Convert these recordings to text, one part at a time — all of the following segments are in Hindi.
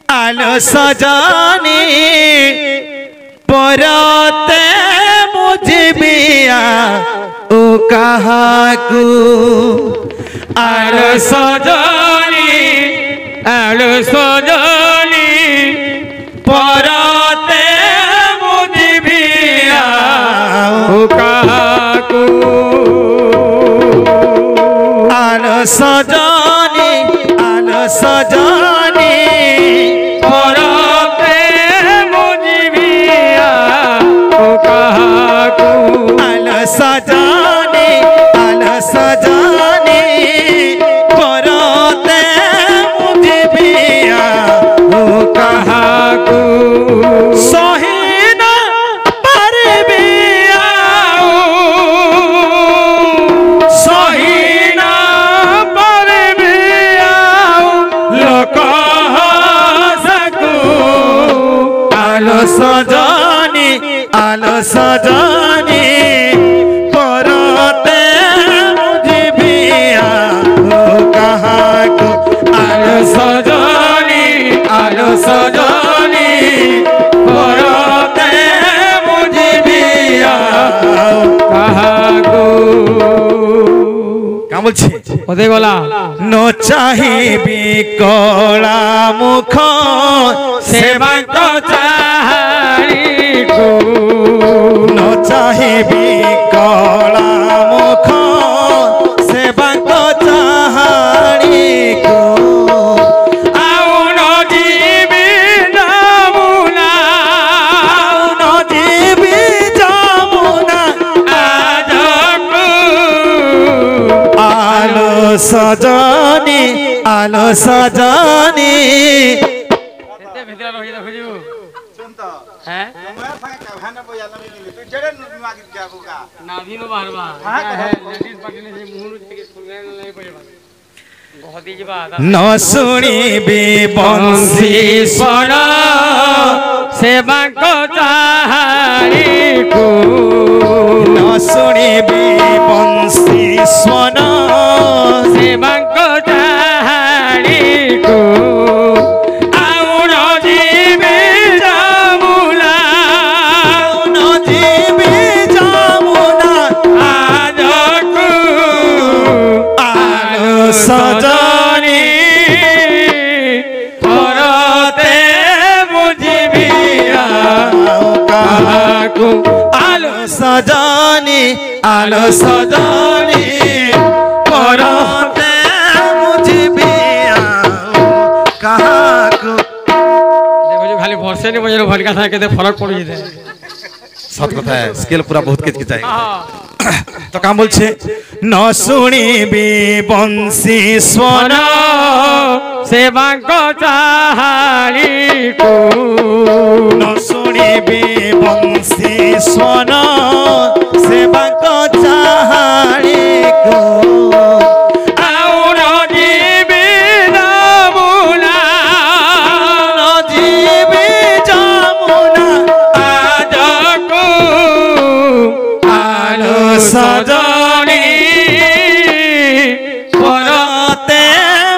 आलो सजानी परते मुझबिया ओ कहाकू आलो सजानी परते मुझबिया ओ कहाकू आलो सजानी परते मुझबिया ओ कहाकू आलो सजानी परते मुझबिया ओ कहाकू सहीना परबिया सहीना परबिया लोक सकू आलो सजानी परते मुझबिया ओ कहाकू आलो सजानी परते मुझबिया कहाकू क्या बोलছি ওদে গলা ন চাহিবি কলা মুখ সেবাক চাহারি কো ন চাহিবি কলা মুখ সেবাক চাহারি কো আউ ন জীবি যমুনা আজকু आलो सजानी ভিতরে রহি দেখু শুনতো হ্যাঁ তোমার ভাই কাহানা বয়া লমি দিলি তুই জেরে মাগি যাবুকা নাভি নো মারবা হ্যাঁ লেডিস পার্টি ने मुहरु থেকে ফুলগান নাই পড়বা গহদি যবা ন শুনিবি বংশী স্বর সেবাক চাহারি কো ন শুনিবি বংশী স্বর সেবাক চাহারি কো सजानी परते मुझबिया कहाकू आलो सजानी परते मुझबिया कहाकू देखो जो खाली वर्षे नहीं बजे भड़का था केते फरक पड़ जाए सत कथा है स्केल पूरा बहुत किच चाहिए तो काम बोलছে न শুনিবি বংশী স্বর সেবাক চাহারি কো ন শুনিবি বংশী স্বর সেবাক চাহারি কো আউ ন জীবি যমুনা আজকু আলো सजानी परते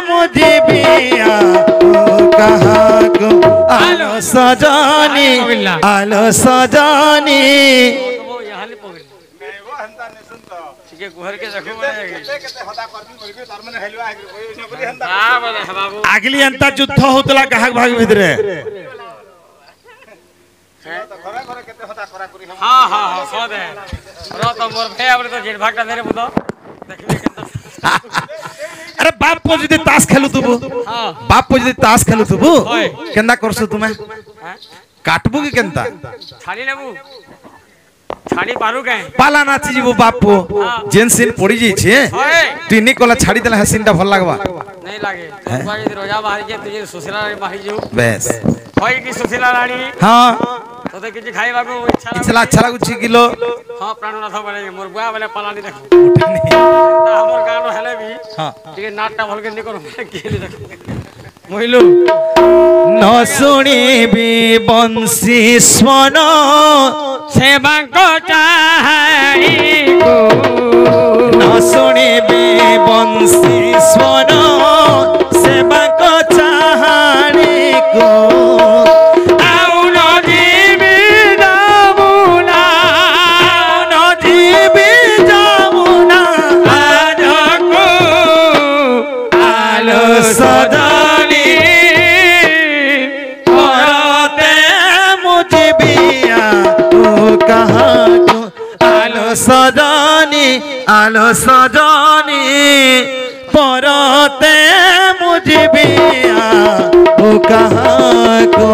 मुझबिया कहाकू आलो सजानी यहाँ ले पगल मैं वो हंता ने सुनतो ठीक है गुहर के रखो केते होता करबी करबी तार माने हेलवा आगि कोई नकरी हंता हां बोले बाबू आगली हंता युद्ध होतला काहाक भाग भितरे घरे घरे केते होता करा करी हम हां हां हां सो दे रो तो मोर भे हमरे तो जेठ भागटा देरे बुतो देखबे केते अरे बाप को जदी ताश खेलु तुबु हां बाप को जदी ताश खेलु तुबु केंदा करसु तुमे हां काटबु की केंता छाड़ी लेबु छाड़ी पारु के पाला नाची जीवो बापू जेन सीन पड़ी जी छे तिनी कोला छाड़ी देला हसीनटा भल लागबा नहीं लागे तुबा यदि रोजा बाहर के तुझे सुशीला रानी बाहर जो बस होई की सुशीला रानी हां तो ते किछि खाइबा को इच्छा अच्छा लागु 6 किलो हां प्राणनाथ बने मोर बुआ वाले पालानी देखो हमर गानो हेले भी हां ठीक नाटटा भल के निकर केली देखो महिलो न सुनिबी बंसी स्वन सेवा को चाहि को न सुनिबी बंसी स्वन आलो सजनी परते मुझबिया ओ कहाँ को